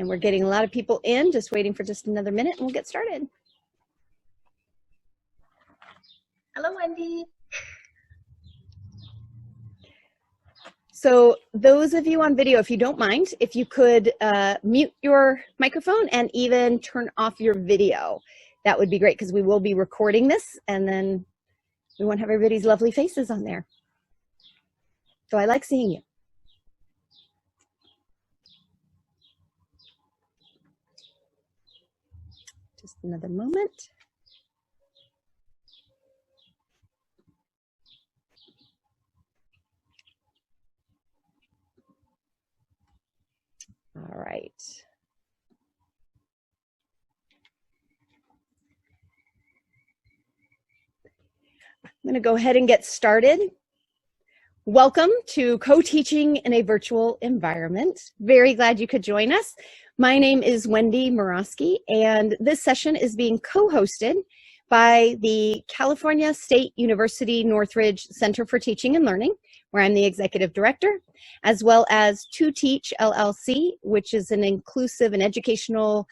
And we're getting a lot of people in, just waiting for just another minute and we'll get started. Hello, Wendy. So those of you on video, if you don't mind, if you could mute your microphone and even turn off your video, that would be great, because we will be recording this and then we want to have everybody's lovely faces on there. So I like seeing you. Just another moment. All right. I'm going to go ahead and get started. Welcome to Co-Teaching in a Virtual Environment. Very glad you could join us. My name is Wendy Morosky, and this session is being co-hosted by the California State University Northridge Center for Teaching and Learning, where I'm the executive director, as well as Coteaching LLC, which is an inclusive and educational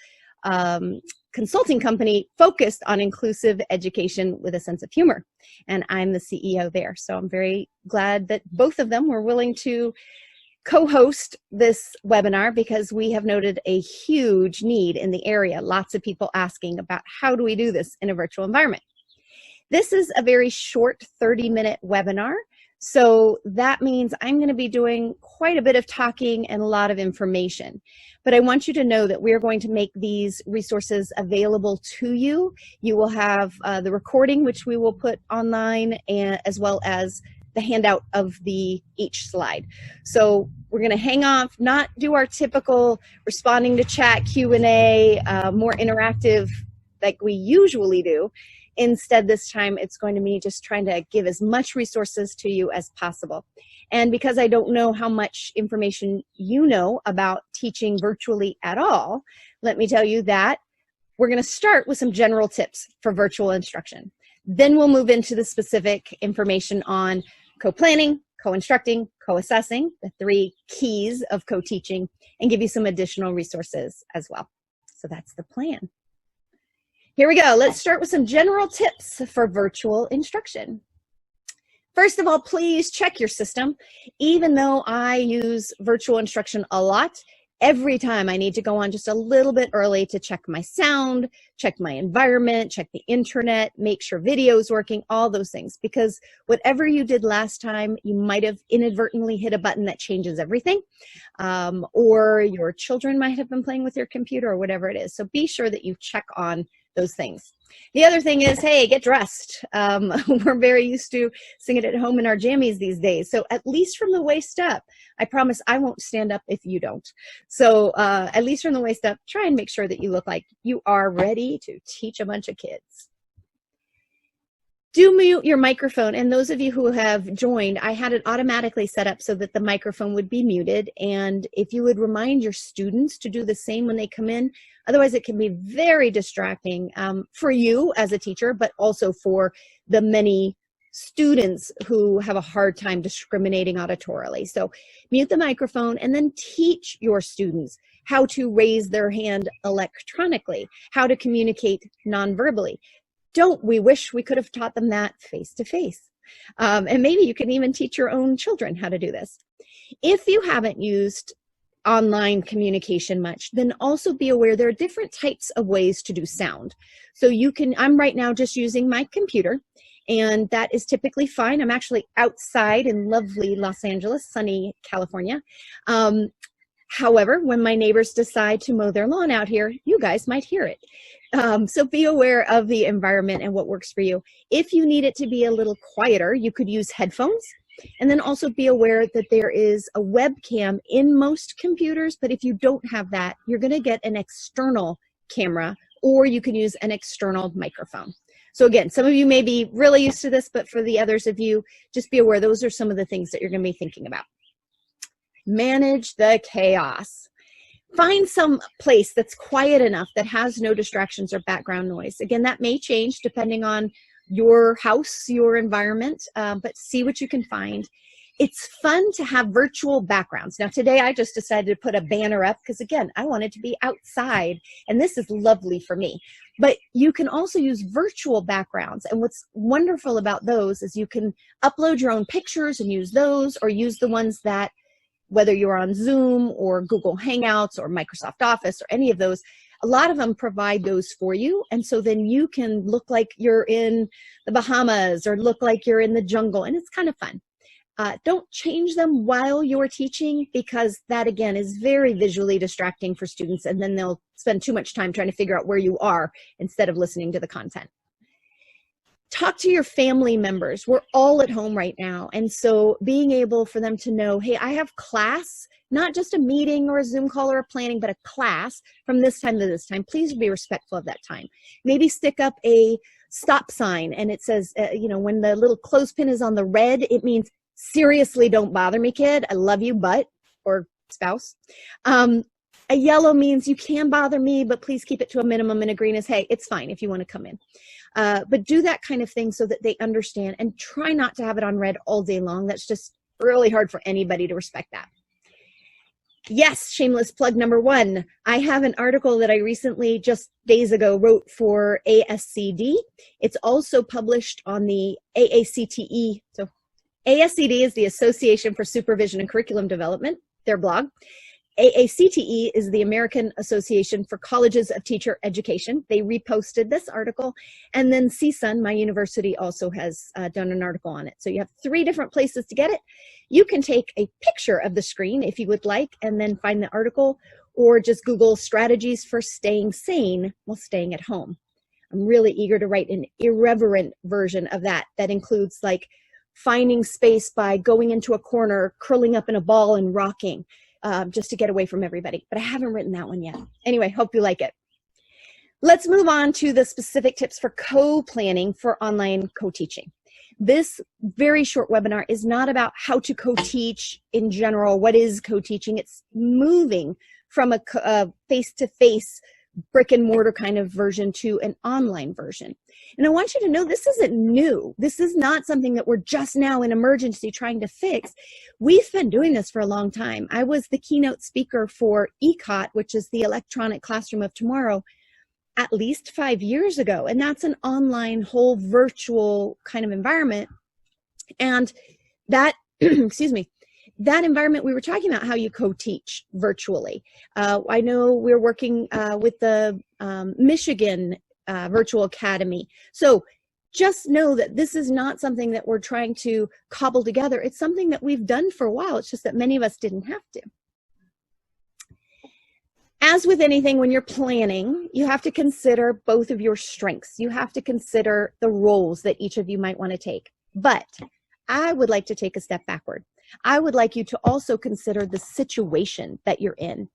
consulting company focused on inclusive education with a sense of humor. And I'm the CEO there. So I'm very glad that both of them were willing to co-host this webinar, because we have noted a huge need in the area. Lots of people asking about how do we do this in a virtual environment. This is a very short 30-minute webinar. So that means I'm going to be doing quite a bit of talking and a lot of information. But I want you to know that we're going to make these resources available to you. You will have the recording, which we will put online, and as well as the handout of each slide. So we're going to hang off, not do our typical responding to chat, Q&A, more interactive like we usually do. Instead, this time it's going to be just trying to give as much resources to you as possible. And because I don't know how much information you know about teaching virtually at all, let me tell you that we're going to start with some general tips for virtual instruction. Then we'll move into the specific information on co-planning, co-instructing, co-assessing, the 3 keys of co-teaching, and give you some additional resources as well. So that's the plan. Here we go. Let's start with some general tips for virtual instruction. First of all, please check your system. Even though I use virtual instruction a lot, every time I need to go on just a little bit early to check my sound, check my environment, check the internet, make sure video's working, all those things. Because whatever you did last time, you might have inadvertently hit a button that changes everything. Or your children might have been playing with your computer or whatever it is. So be sure that you check on those things. The other thing is, hey, get dressed. We're very used to singing at home in our jammies these days. So at least from the waist up, I promise I won't stand up if you don't. So at least from the waist up, try and make sure that you look like you are ready to teach a bunch of kids. Do mute your microphone, and those of you who have joined, I had it automatically set up so that the microphone would be muted, and if you would remind your students to do the same when they come in, otherwise it can be very distracting for you as a teacher, but also for the many students who have a hard time discriminating auditorily. So mute the microphone and then teach your students how to raise their hand electronically, how to communicate non-verbally. Don't we wish we could have taught them that face-to-face? And maybe you can even teach your own children how to do this. If you haven't used online communication much, then also be aware there are different types of ways to do sound. So you can, I'm right now just using my computer, and that is typically fine. I'm actually outside in lovely Los Angeles, sunny California. However, when my neighbors decide to mow their lawn out here, you guys might hear it. So be aware of the environment and what works for you. If you need it to be a little quieter, you could use headphones. And then also be aware that there is a webcam in most computers, but if you don't have that, you're going to get an external camera, or you can use an external microphone. So again, some of you may be really used to this, but for the others of you, just be aware those are some of the things that you're going to be thinking about. Manage the chaos. Find some place that's quiet enough that has no distractions or background noise. Again, that may change depending on your house, your environment, but see what you can find. It's fun to have virtual backgrounds. Now today I just decided to put a banner up because again, I wanted to be outside and this is lovely for me. But you can also use virtual backgrounds. And what's wonderful about those is you can upload your own pictures and use those, or use the ones that, whether you're on Zoom or Google Hangouts or Microsoft Office or any of those, a lot of them provide those for you. And so then you can look like you're in the Bahamas or look like you're in the jungle, and it's kind of fun. Don't change them while you're teaching, because that again is very visually distracting for students, and then they'll spend too much time trying to figure out where you are instead of listening to the content. Talk to your family members. We're all at home right now, and so being able for them to know, hey, I have class, not just a meeting or a Zoom call or a planning, but a class from this time to this time. Please be respectful of that time. Maybe stick up a stop sign, and it says, when the little clothespin is on the red, it means seriously don't bother me, kid. I love you, but, or spouse. A yellow means you can bother me, but please keep it to a minimum, and a green is, hey, it's fine if you want to come in. But do that kind of thing so that they understand, and try not to have it on red all day long. That's just really hard for anybody to respect that. Yes, shameless plug number one. I have an article that I recently, just days ago, wrote for ASCD. It's also published on the AACTE. So ASCD is the Association for Supervision and Curriculum Development, their blog. AACTE is the American Association for Colleges of Teacher Education. They reposted this article. And then CSUN, my university, also has done an article on it. So you have 3 different places to get it. You can take a picture of the screen if you would like, and then find the article, or just Google strategies for staying sane while staying at home. I'm really eager to write an irreverent version of that includes like finding space by going into a corner, curling up in a ball and rocking. Just to get away from everybody. But I haven't written that one yet. Anyway, hope you like it. Let's move on to the specific tips for co-planning for online co-teaching. This very short webinar is not about how to co-teach in general. What is co-teaching? It's moving from a face-to-face brick and mortar kind of version to an online version. And I want you to know this isn't new. This is not something that we're just now in emergency trying to fix. We've been doing this for a long time. I was the keynote speaker for ECOT, which is the Electronic Classroom of Tomorrow, at least 5 years ago. And that's an online, whole virtual kind of environment. And that, excuse me, that environment, we were talking about how you co-teach virtually. I know we're working with the Michigan Virtual Academy. So just know that this is not something that we're trying to cobble together. It's something that we've done for a while. It's just that many of us didn't have to. As with anything, when you're planning, you have to consider both of your strengths. You have to consider the roles that each of you might want to take. But I would like to take a step backward. I would like you to also consider the situation that you're in.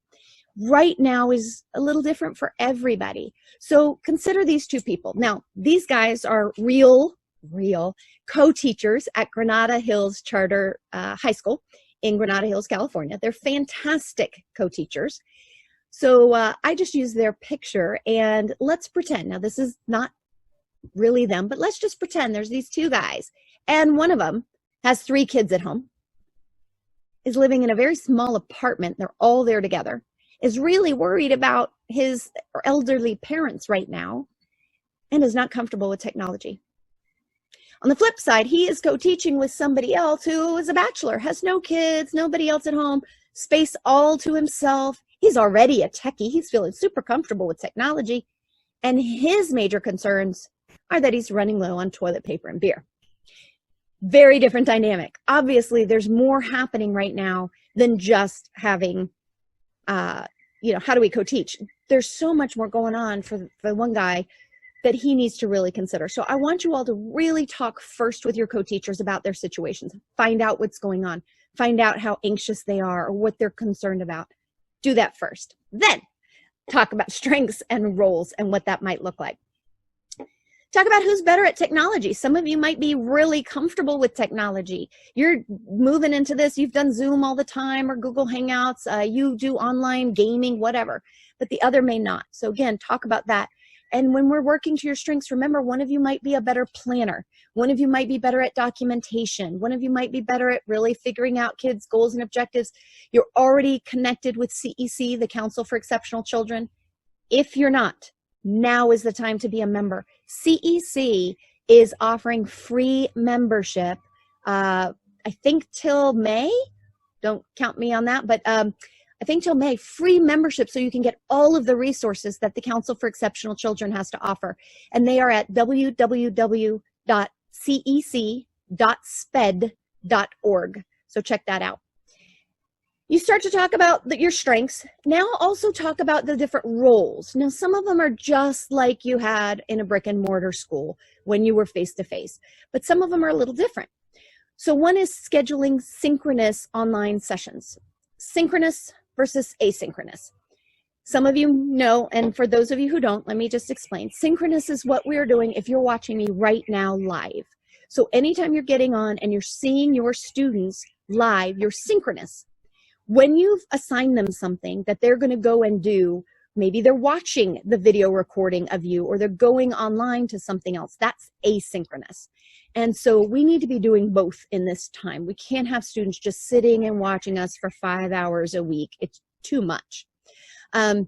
Right now is a little different for everybody. So consider these 2 people. Now, these guys are real co-teachers at Granada Hills Charter High School in Granada Hills, California. They're fantastic co-teachers. So I just used their picture, and let's pretend. Now, this is not really them, but let's just pretend there's these 2 guys, and one of them has 3 kids at home, is living in a very small apartment. They're all there together, is really worried about his elderly parents right now, and is not comfortable with technology. On the flip side, he is co-teaching with somebody else who is a bachelor, has no kids, nobody else at home, space all to himself. He's already a techie. He's feeling super comfortable with technology, and his major concerns are that he's running low on toilet paper and beer. Very different dynamic. Obviously, there's more happening right now than just having, how do we co-teach? There's so much more going on for one guy that he needs to really consider. So I want you all to really talk first with your co-teachers about their situations. Find out what's going on. Find out how anxious they are or what they're concerned about. Do that first. Then talk about strengths and roles and what that might look like. Talk about who's better at technology. Some of you might be really comfortable with technology. You're moving into this. You've done Zoom all the time or Google Hangouts. You do online gaming, whatever. But the other may not. So again, talk about that. And when we're working to your strengths, remember, one of you might be a better planner. One of you might be better at documentation. One of you might be better at really figuring out kids' goals and objectives. You're already connected with CEC, the Council for Exceptional Children. If you're not, now is the time to be a member. CEC is offering free membership, I think till May. Don't count me on that, but I think till May, free membership so you can get all of the resources that the Council for Exceptional Children has to offer. And they are at www.cec.sped.org. So check that out. You start to talk about your strengths. Now also talk about the different roles. Now, some of them are just like you had in a brick and mortar school when you were face-to-face, but some of them are a little different. So one is scheduling synchronous online sessions. Synchronous versus asynchronous. Some of you know, and for those of you who don't, let me just explain. Synchronous is what we're doing if you're watching me right now live. So anytime you're getting on and you're seeing your students live, you're synchronous. When you've assigned them something that they're going to go and do, maybe they're watching the video recording of you or they're going online to something else, that's asynchronous. And so we need to be doing both in this time. We can't have students just sitting and watching us for 5 hours a week. It's too much. But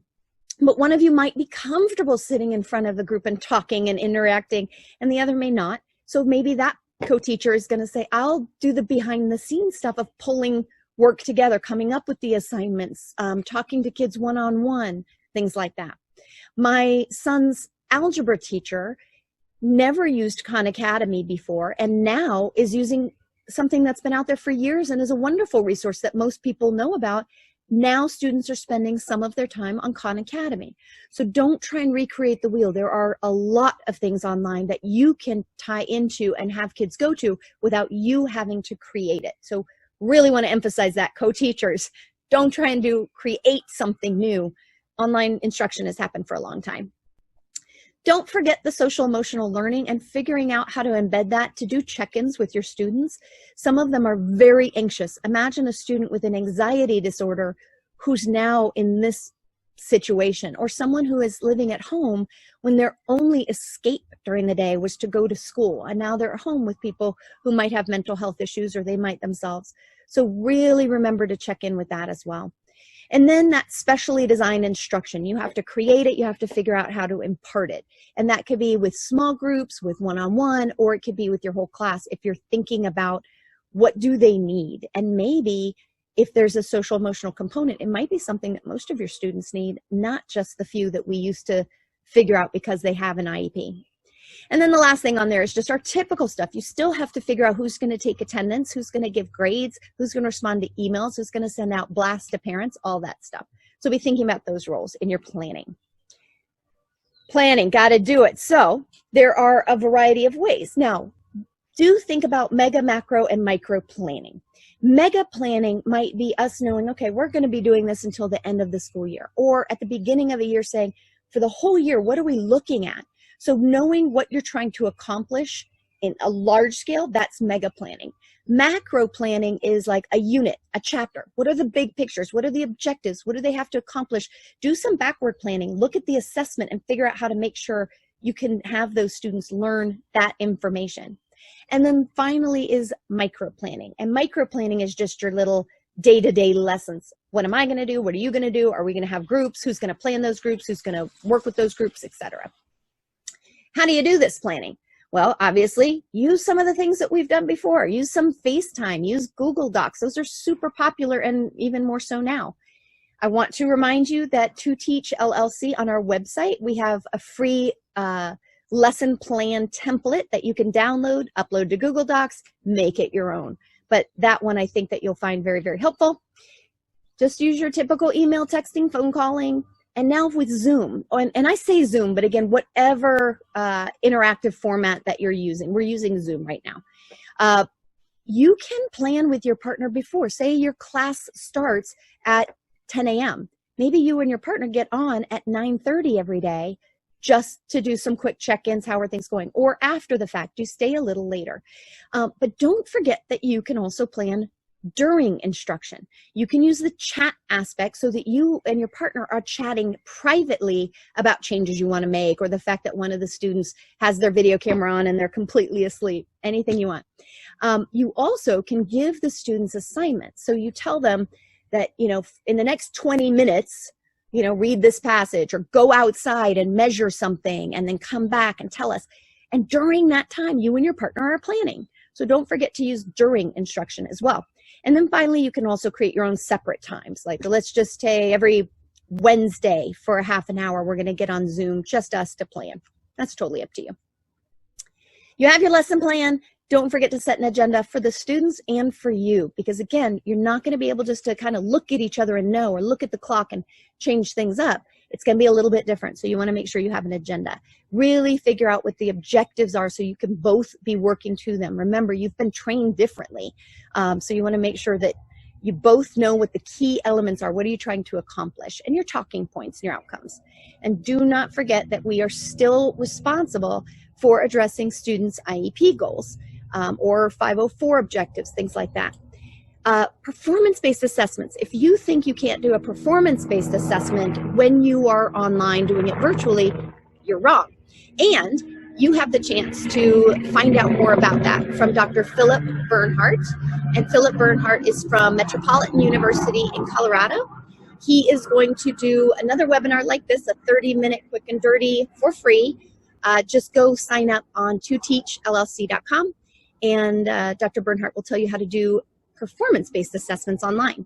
one of you might be comfortable sitting in front of a group and talking and interacting, and the other may not. So maybe that co-teacher is going to say, I'll do the behind the scenes stuff of pulling work together, coming up with the assignments, talking to kids one-on-one, things like that. My son's algebra teacher never used Khan Academy before and now is using something that's been out there for years and is a wonderful resource that most people know about. Now students are spending some of their time on Khan Academy. So don't try and recreate the wheel. There are a lot of things online that you can tie into and have kids go to without you having to create it. So really want to emphasize that, co-teachers, don't try and create something new. Online instruction has happened for a long time. Don't forget the social emotional learning and figuring out how to embed that to do check-ins with your students. Some of them are very anxious. Imagine a student with an anxiety disorder who's now in this situation, or someone who is living at home when their only escape during the day was to go to school, and now they're at home with people who might have mental health issues or they might themselves. So really remember to check in with that as well. And then that specially designed instruction, you have to create it, you have to figure out how to impart it. And that could be with small groups, with one-on-one, or it could be with your whole class if you're thinking about what do they need. And maybe if there's a social emotional component, it might be something that most of your students need, not just the few that we used to figure out because they have an IEP. And then the last thing on there is just our typical stuff. You still have to figure out who's going to take attendance, who's going to give grades, who's going to respond to emails, who's going to send out blasts to parents, all that stuff. So be thinking about those roles in your planning. Planning, got to do it. So there are a variety of ways. Now, do think about mega, macro, and micro planning. Mega planning might be us knowing, okay, we're going to be doing this until the end of the school year, or at the beginning of the year saying, for the whole year, what are we looking at? So knowing what you're trying to accomplish in a large scale, that's mega planning. Macro planning is like a unit, a chapter. What are the big pictures? What are the objectives? What do they have to accomplish? Do some backward planning. Look at the assessment and figure out how to make sure you can have those students learn that information. And then finally is micro planning. And micro planning is just your little day-to-day lessons. What am I going to do? What are you going to do? Are we going to have groups? Who's going to plan those groups? Who's going to work with those groups, etc. How do you do this planning? Well, obviously, use some of the things that we've done before. Use some FaceTime. Use Google Docs. Those are super popular and even more so now. I want to remind you that To Teach LLC on our website, we have a free lesson plan template that you can download, upload to Google Docs, make it your own. But that one I think that you'll find very, very helpful. Just use your typical email, texting, phone calling, and now with Zoom. And I say Zoom, but again, whatever interactive format that you're using, we're using Zoom right now. You can plan with your partner before. Say your class starts at 10 a.m. Maybe you and your partner get on at 9:30 every day just to do some quick check-ins, how are things going, or after the fact, you stay a little later. But don't forget that you can also plan during instruction. You can use the chat aspect so that you and your partner are chatting privately about changes you want to make, or the fact that one of the students has their video camera on and they're completely asleep, anything you want. You also can give the students assignments. So you tell them that, in the next 20 minutes, read this passage, or go outside and measure something and then come back and tell us. And during that time, you and your partner are planning. So don't forget to use during instruction as well. And then finally, you can also create your own separate times. Like, let's just say every Wednesday for a half an hour, we're going to get on Zoom, just us, to plan. That's totally up to you. You have your lesson plan. Don't forget to set an agenda for the students and for you, because again, you're not going to be able just to kind of look at each other and know, or look at the clock and change things up. It's going to be a little bit different. So you want to make sure you have an agenda. Really figure out what the objectives are so you can both be working to them. Remember, you've been trained differently. So you want to make sure that you both know what the key elements are. What are you trying to accomplish? And your talking points and your outcomes. And do not forget that we are still responsible for addressing students' IEP goals, or 504 objectives, things like that. Performance-based assessments. If you think you can't do a performance-based assessment when you are online doing it virtually, you're wrong. And you have the chance to find out more about that from Dr. Philip Bernhardt. And Philip Bernhardt is from Metropolitan University in Colorado. He is going to do another webinar like this, a 30-minute quick and dirty for free. Just go sign up on coteachllc.com, and Dr. Bernhardt will tell you how to do performance-based assessments online.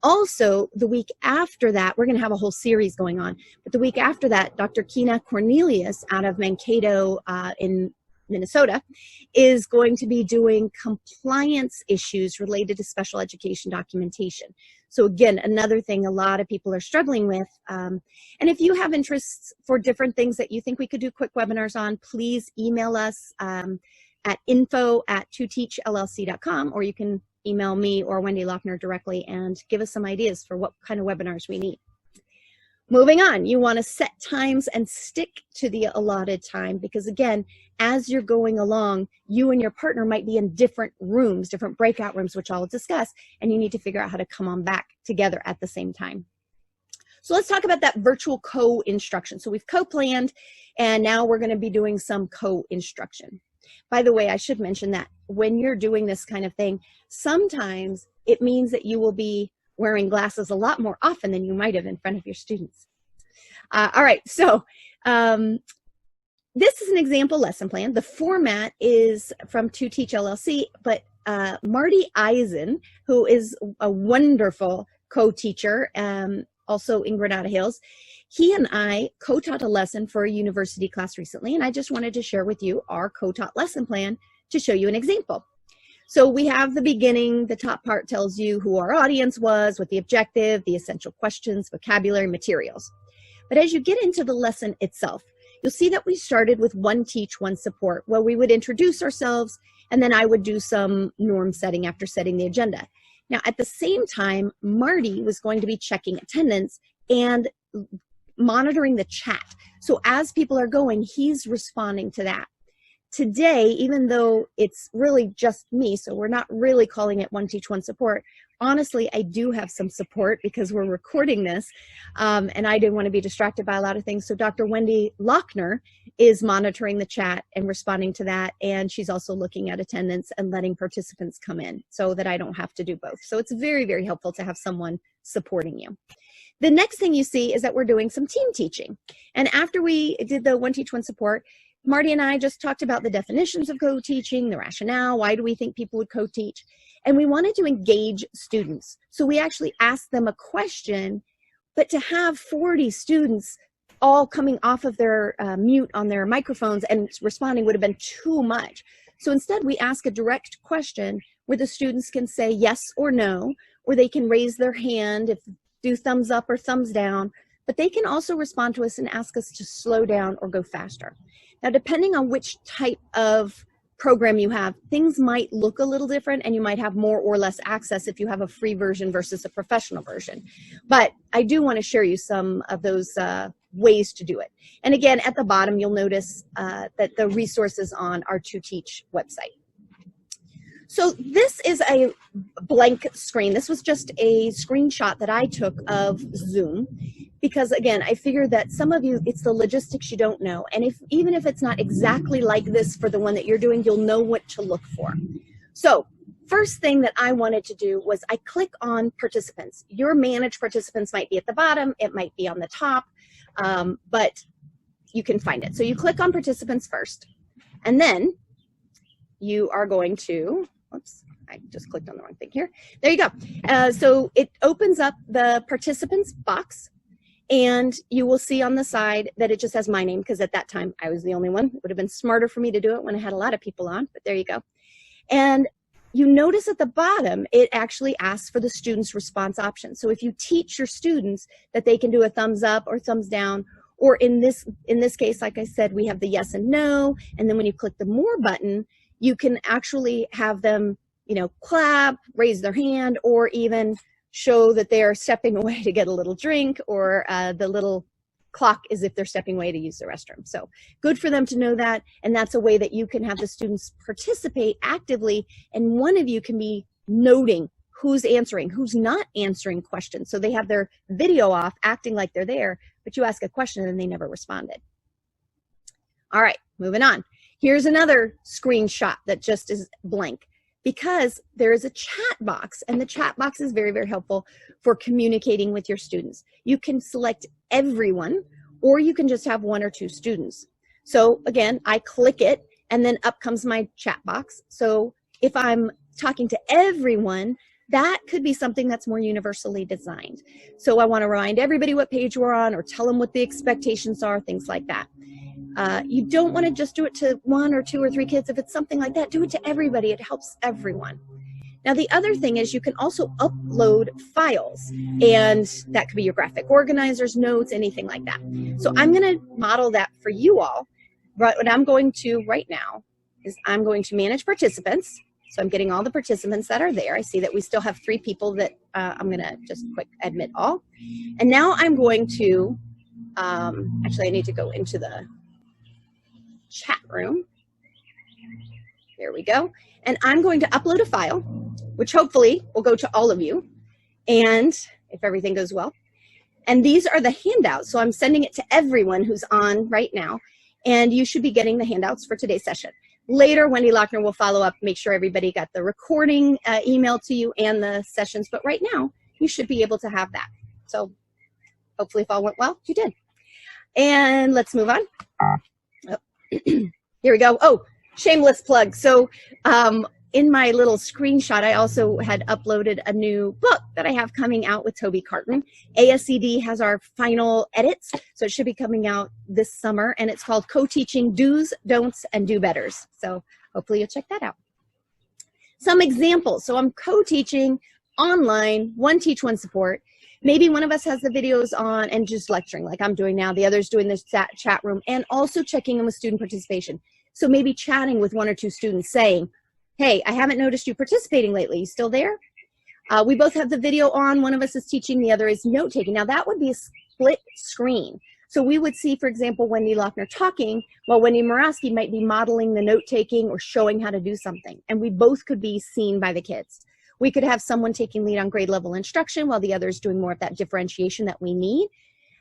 Also, the week after that, we're going to have a whole series going on, but the week after that, Dr. Kina Cornelius out of Mankato in Minnesota is going to be doing compliance issues related to special education documentation. So again, another thing a lot of people are struggling with. And if you have interests for different things that you think we could do quick webinars on, please email us at info@coteachllc.com, or you can email me or Wendy Lochner directly and give us some ideas for what kind of webinars we need. Moving on, you want to set times and stick to the allotted time, because again, as you're going along, you and your partner might be in different rooms, different breakout rooms, which I'll discuss, and you need to figure out how to come on back together at the same time. So let's talk about that virtual co-instruction. So we've co-planned, and now we're going to be doing some co-instruction. By the way, I should mention that when you're doing this kind of thing, sometimes it means that you will be wearing glasses a lot more often than you might have in front of your students. All right, so this is an example lesson plan. The format is from To Teach LLC, but Marty Eisen, who is a wonderful co-teacher, also in Granada Hills, he and I co-taught a lesson for a university class recently, and I just wanted to share with you our co-taught lesson plan to show you an example. So we have the beginning. The top part tells you who our audience was, what the objective, the essential questions, vocabulary, materials. But as you get into the lesson itself, you'll see that we started with one teach, one support, where we would introduce ourselves, and then I would do some norm setting after setting the agenda. Now, at the same time, Marty was going to be checking attendance and monitoring the chat. So as people are going, he's responding to that. Today, even though it's really just me, so we're not really calling it one teach, one support, honestly, I do have some support because we're recording this, and I didn't want to be distracted by a lot of things. So Dr. Wendy Lochner is monitoring the chat and responding to that, and she's also looking at attendance and letting participants come in so that I don't have to do both. So it's very, very helpful to have someone supporting you. The next thing you see is that we're doing some team teaching. And after we did the one teach, one support, Marty and I just talked about the definitions of co-teaching, the rationale, why do we think people would co-teach, and we wanted to engage students. So we actually asked them a question, but to have 40 students all coming off of their mute on their microphones and responding would have been too much. So instead we ask a direct question where the students can say yes or no, or they can raise their hand, do thumbs up or thumbs down, but they can also respond to us and ask us to slow down or go faster. Now, depending on which type of program you have, things might look a little different, and you might have more or less access if you have a free version versus a professional version. But I do want to share you some of those ways to do it. And again, at the bottom, you'll notice that the resources on our To Teach website. So this is a blank screen. This was just a screenshot that I took of Zoom because, again, I figured that some of you, it's the logistics you don't know. And even if it's not exactly like this for the one that you're doing, you'll know what to look for. So first thing that I wanted to do was I click on participants. Your managed participants might be at the bottom. It might be on the top, but you can find it. So you click on participants first, and then you are going to, oops, I just clicked on the wrong thing here. There you go. So it opens up the participants box, and you will see on the side that it just has my name, because at that time I was the only one. It would have been smarter for me to do it when I had a lot of people on, but there you go. And you notice at the bottom, it actually asks for the student's response option. So if you teach your students that they can do a thumbs up or thumbs down, or in this case, like I said, we have the yes and no, and then when you click the more button, you can actually have them, clap, raise their hand, or even show that they are stepping away to get a little drink, or the little clock is if they're stepping away to use the restroom. So good for them to know that, and that's a way that you can have the students participate actively, and one of you can be noting who's answering, who's not answering questions. So they have their video off, acting like they're there, but you ask a question and they never responded. All right, moving on. Here's another screenshot that just is blank, because there is a chat box, and the chat box is very, very helpful for communicating with your students. You can select everyone, or you can just have one or two students. So again, I click it, and then up comes my chat box. So if I'm talking to everyone, that could be something that's more universally designed. So I want to remind everybody what page we're on, or tell them what the expectations are, things like that. You don't want to just do it to one or two or three kids. If it's something like that, do it to everybody. It helps everyone. Now, the other thing is you can also upload files, and that could be your graphic organizers, notes, anything like that. So I'm going to model that for you all. But what I'm going to right now is I'm going to manage participants. So I'm getting all the participants that are there. I see that we still have 3 people that I'm going to just quick admit all. And now I'm going to, actually I need to go into the chat room. There we go. And I'm going to upload a file, which hopefully will go to all of you, and if everything goes well. And these are the handouts. So I'm sending it to everyone who's on right now, and you should be getting the handouts for today's session. Later, Wendy Lochner will follow up, make sure everybody got the recording email to you and the sessions, but right now you should be able to have that. So hopefully if all went well, you did. And let's move on. Oh. Here we go. Oh, shameless plug. So in my little screenshot, I also had uploaded a new book that I have coming out with Toby Carton. ASCD has our final edits, so it should be coming out this summer, and it's called Co-Teaching Do's, Don'ts, and Do-Betters. So hopefully you'll check that out. Some examples. So I'm co-teaching online, one teach, one support. Maybe one of us has the videos on and just lecturing like I'm doing now. The other's doing this chat room, and also checking in with student participation. So maybe chatting with one or two students saying, hey, I haven't noticed you participating lately. You still there? We both have the video on. One of us is teaching, the other is note-taking. Now that would be a split screen. So we would see, for example, Wendy Lochner talking, while Wendy Morawski might be modeling the note-taking or showing how to do something. And we both could be seen by the kids. We could have someone taking lead on grade level instruction while the other is doing more of that differentiation that we need.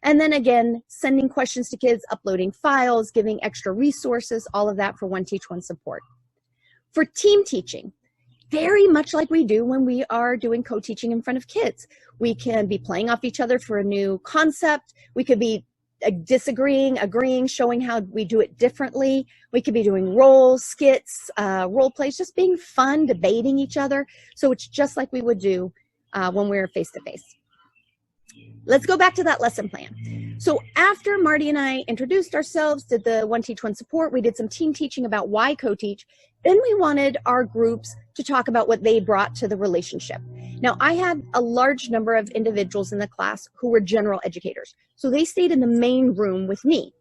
And then again, sending questions to kids, uploading files, giving extra resources, all of that for one teach, one support. For team teaching, very much like we do when we are doing co-teaching in front of kids. We can be playing off each other for a new concept. We could be disagreeing, agreeing, showing how we do it differently. We could be doing roles, skits, role plays, just being fun, debating each other. So it's just like we would do when we're face-to-face. Let's go back to that lesson plan. So after Marty and I introduced ourselves, did the one teach, one support, we did some team teaching about why co-teach. Then we wanted our groups to talk about what they brought to the relationship. Now, I had a large number of individuals in the class who were general educators. So they stayed in the main room with me.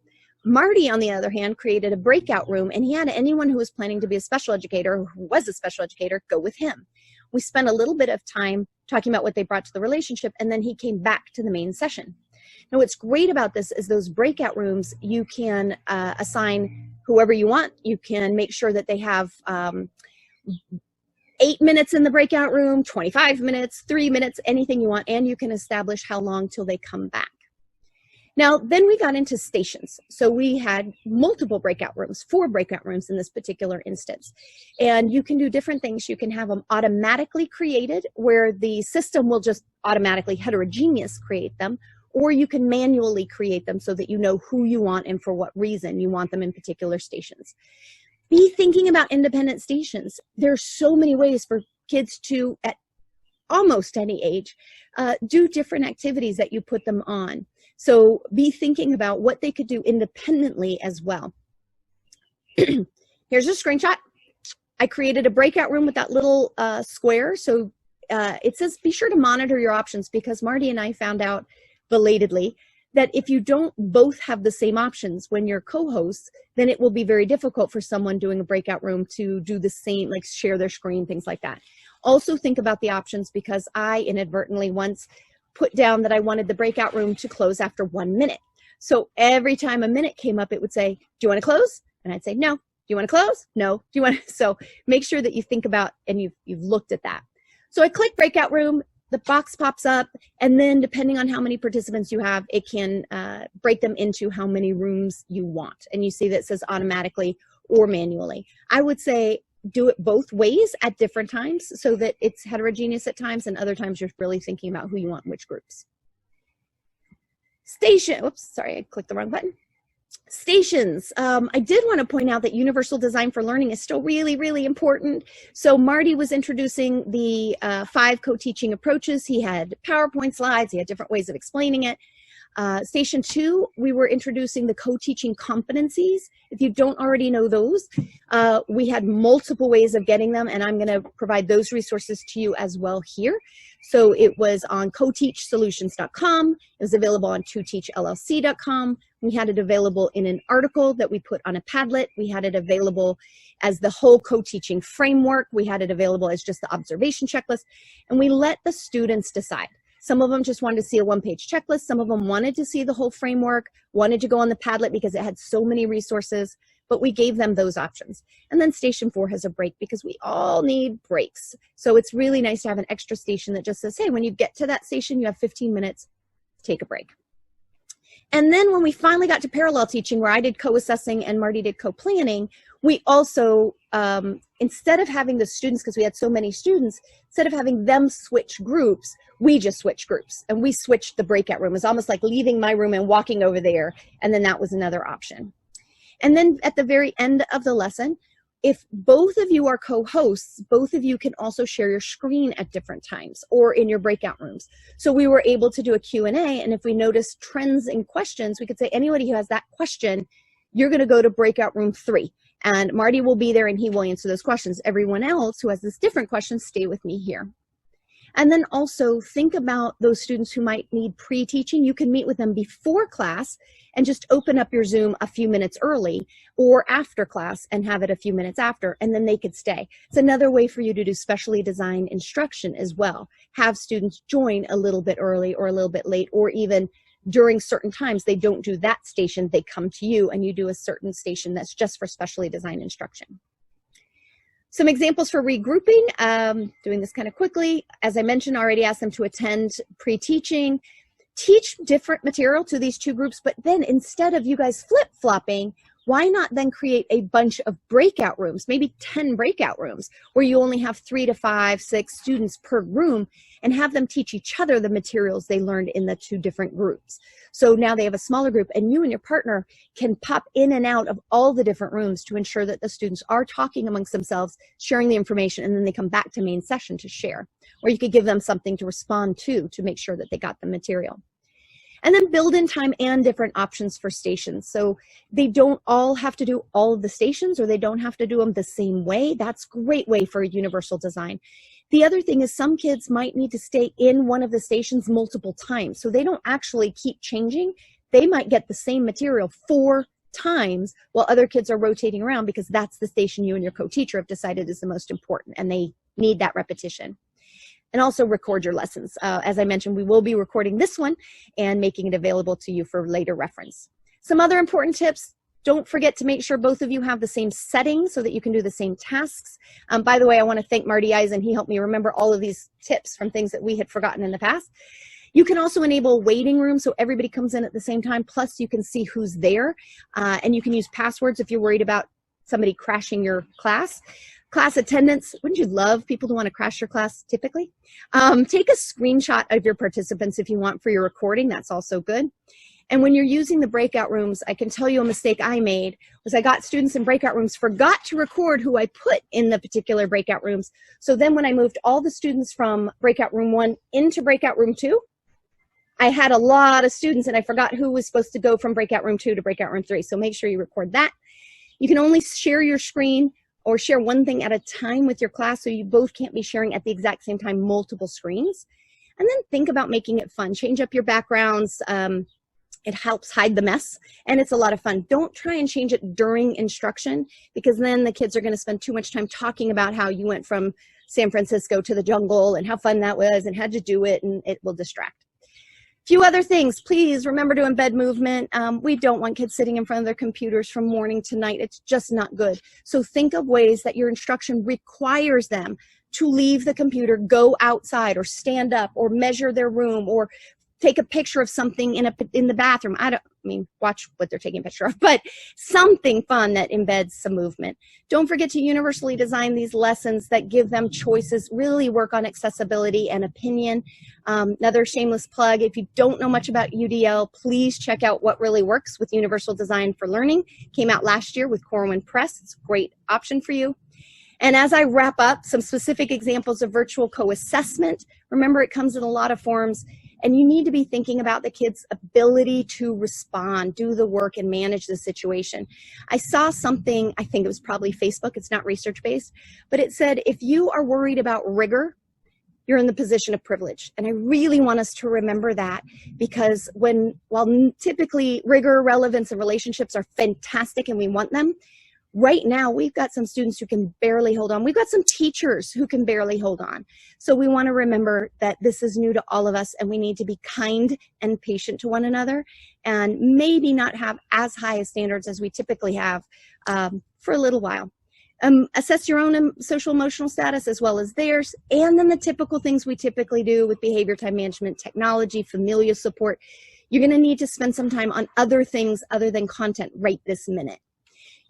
Marty, on the other hand, created a breakout room, and he had anyone who was planning to be a special educator or who was a special educator go with him. We spent a little bit of time talking about what they brought to the relationship, and then he came back to the main session. Now, what's great about this is those breakout rooms, you can assign whoever you want. You can make sure that they have 8 minutes in the breakout room, 25 minutes, 3 minutes, anything you want, and you can establish how long till they come back. Now, then we got into stations. So we had multiple breakout rooms, 4 breakout rooms in this particular instance. And you can do different things. You can have them automatically created where the system will just automatically heterogeneous create them, or you can manually create them so that you know who you want and for what reason you want them in particular stations. Be thinking about independent stations. There's so many ways for kids to, at almost any age, do different activities that you put them on. So be thinking about what they could do independently as well. Here's a screenshot. I created a breakout room with that little square. So it says, be sure to monitor your options, because Marty and I found out belatedly that if you don't both have the same options when you're co-hosts, then it will be very difficult for someone doing a breakout room to do the same, like share their screen, things like that. Also think about the options, because I inadvertently once put down that I wanted the breakout room to close after 1 minute. So every time a minute came up, it would say, do you want to close? And I'd say, no. Do you want to close? No. Do you want to? So make sure that you think about and you've looked at that. So I click breakout room, the box pops up, and then depending on how many participants you have, it can break them into how many rooms you want. And you see that it says automatically or manually. I would say do it both ways at different times so that it's heterogeneous at times, and other times you're really thinking about who you want in which groups. Station, oops, sorry, I clicked the wrong button. Stations. I did want to point out that universal design for learning is still really, really important. So Marty was introducing the 5 co-teaching approaches. He had PowerPoint slides. He had different ways of explaining it. Station 2, we were introducing the co-teaching competencies. If you don't already know those, we had multiple ways of getting them, and I'm going to provide those resources to you as well here. So it was on coteachsolutions.com. It was available on toteachllc.com. We had it available in an article that we put on a Padlet. We had it available as the whole co-teaching framework. We had it available as just the observation checklist, and we let the students decide. Some of them just wanted to see a one-page checklist. Some of them wanted to see the whole framework, wanted to go on the Padlet because it had so many resources, but we gave them those options. And then station 4 has a break, because we all need breaks. So it's really nice to have an extra station that just says, hey, when you get to that station, you have 15 minutes, take a break. And then when we finally got to parallel teaching, where I did co-assessing and Marty did co-planning, we also, instead of having the students, because we had so many students, instead of having them switch groups, we just switched groups, and we switched the breakout room. It was almost like leaving my room and walking over there, and then that was another option. And then at the very end of the lesson, if both of you are co-hosts, both of you can also share your screen at different times or in your breakout rooms. So we were able to do a Q&A, and if we noticed trends in questions, we could say, anybody who has that question, you're going to go to breakout room 3. And Marty will be there and he will answer those questions. Everyone else who has this different question, stay with me here. And then also think about those students who might need pre-teaching. You can meet with them before class and just open up your Zoom a few minutes early, or after class and have it a few minutes after, and then they could stay. It's another way for you to do specially designed instruction as well. Have students join a little bit early or a little bit late, or even during certain times they don't do that station, they come to you and you do a certain station that's just for specially designed instruction. Some examples for regrouping, doing this kind of quickly. As I mentioned, I already asked them to attend pre-teaching, teach different material to these 2 groups, but then instead of you guys flip-flopping, why not then create a bunch of breakout rooms, maybe 10 breakout rooms, where you only have 3 to 5, 6 students per room, and have them teach each other the materials they learned in the 2 different groups. So now they have a smaller group, and you and your partner can pop in and out of all the different rooms to ensure that the students are talking amongst themselves, sharing the information, and then they come back to main session to share. Or you could give them something to respond to make sure that they got the material. And then build in time and different options for stations. So they don't all have to do all of the stations, or they don't have to do them the same way. That's a great way for a universal design. The other thing is some kids might need to stay in one of the stations multiple times. So they don't actually keep changing. They might get the same material 4 times while other kids are rotating around, because that's the station you and your co-teacher have decided is the most important, and they need that repetition. And also record your lessons. As I mentioned, we will be recording this one and making it available to you for later reference. Some other important tips: Don't forget to make sure both of you have the same settings so that you can do the same tasks. By the way, I want to thank Marty Eisen. He helped me remember all of these tips from things that we had forgotten in the past. You can also enable waiting rooms so everybody comes in at the same time, plus you can see who's there, and you can use passwords if you're worried about somebody crashing your class. Class attendance, wouldn't you love people to want to crash your class typically? Take a screenshot of your participants if you want for your recording. That's also good. And when you're using the breakout rooms, I can tell you a mistake I made was I got students in breakout rooms, forgot to record who I put in the particular breakout rooms. So then when I moved all the students from breakout room 1 into breakout room 2, I had a lot of students and I forgot who was supposed to go from breakout room 2 to breakout room 3. So make sure you record that. You can only share your screen or share one thing at a time with your class, so you both can't be sharing at the exact same time multiple screens. And then think about making it fun. Change up your backgrounds. It helps hide the mess, and it's a lot of fun. Don't try and change it during instruction, because then the kids are going to spend too much time talking about how you went from San Francisco to the jungle and how fun that was and how'd you do it, and it will distract. Few other things, please remember to embed movement. We don't want kids sitting in front of their computers from morning to night. It's just not good. So think of ways that your instruction requires them to leave the computer, go outside, or stand up, or measure their room, or take a picture of something in the bathroom. I mean, watch what they're taking a picture of, but something fun that embeds some movement. Don't forget to universally design these lessons that give them choices, really work on accessibility and opinion. Another shameless plug, if you don't know much about UDL, please check out What Really Works with Universal Design for Learning. Came out last year with Corwin Press. It's a great option for you. And as I wrap up, some specific examples of virtual co-assessment. Remember, it comes in a lot of forms. And you need to be thinking about the kids' ability to respond, do the work, and manage the situation. I saw something, I think it was probably Facebook, it's not research-based, but it said, if you are worried about rigor, you're in the position of privilege. And I really want us to remember that, because while typically rigor, relevance, and relationships are fantastic and we want them, right now, we've got some students who can barely hold on. We've got some teachers who can barely hold on. So we want to remember that this is new to all of us, and we need to be kind and patient to one another, and maybe not have as high a standards as we typically have for a little while. Assess your own social emotional status as well as theirs, and then the typical things we typically do with behavior time management, technology, familial support. You're going to need to spend some time on other things other than content right this minute.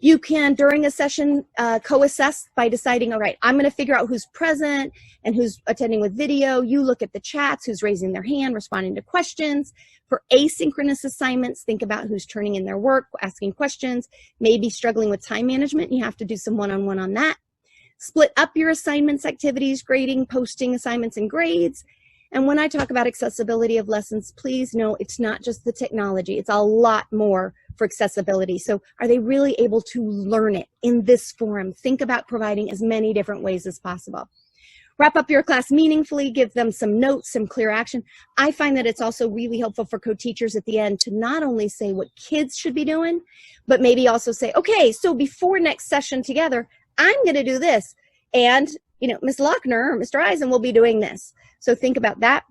You can, during a session, co-assess by deciding, all right, I'm going to figure out who's present and who's attending with video. You look at the chats, who's raising their hand, responding to questions. For asynchronous assignments, think about who's turning in their work, asking questions, maybe struggling with time management. You have to do some one-on-one on that. Split up your assignments, activities, grading, posting assignments and grades. And when I talk about accessibility of lessons, please know it's not just the technology. It's a lot more for accessibility. So are they really able to learn it in this forum? Think about providing as many different ways as possible. Wrap up your class meaningfully, give them some notes, some clear action. I find that it's also really helpful for co-teachers at the end to not only say what kids should be doing, but maybe also say, okay, so before next session together, I'm going to do this. And, you know, Ms. Lochner or Mr. Eisen will be doing this. So think about that.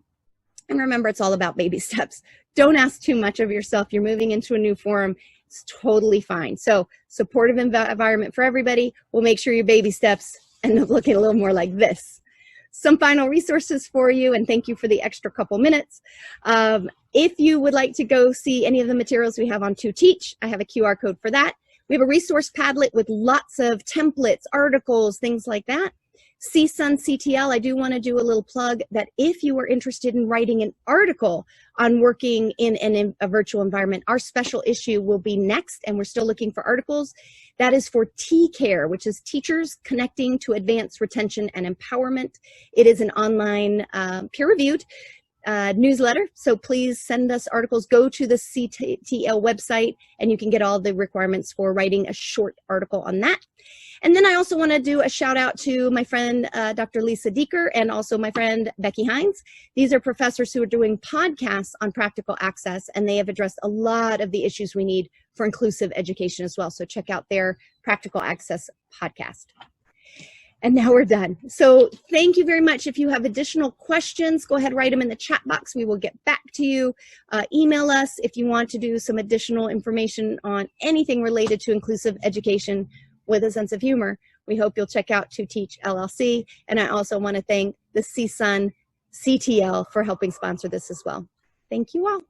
And remember, it's all about baby steps. Don't ask too much of yourself. You're moving into a new forum. It's totally fine. So supportive environment for everybody. We'll make sure your baby steps end up looking a little more like this. Some final resources for you, and thank you for the extra couple minutes. If you would like to go see any of the materials we have on Coteach, I have a QR code for that. We have a resource Padlet with lots of templates, articles, things like that. CSUN CTL, I do want to do a little plug that if you are interested in writing an article on working in a virtual environment, our special issue will be next, and we're still looking for articles. That is for T-Care, which is Teachers Connecting to Advance Retention and Empowerment. It is an online peer-reviewed newsletter, so please send us articles. Go to the CTL website, and you can get all the requirements for writing a short article on that. And then I also want to do a shout out to my friend, Dr. Lisa Deeker, and also my friend, Becky Hines. These are professors who are doing podcasts on practical access, and they have addressed a lot of the issues we need for inclusive education as well. So check out their Practical Access podcast. And now we're done. So thank you very much. If you have additional questions, go ahead, write them in the chat box. We will get back to you. Email us if you want to do some additional information on anything related to inclusive education with a sense of humor. We hope you'll check out To Teach LLC. And I also want to thank the CSUN CTL for helping sponsor this as well. Thank you all.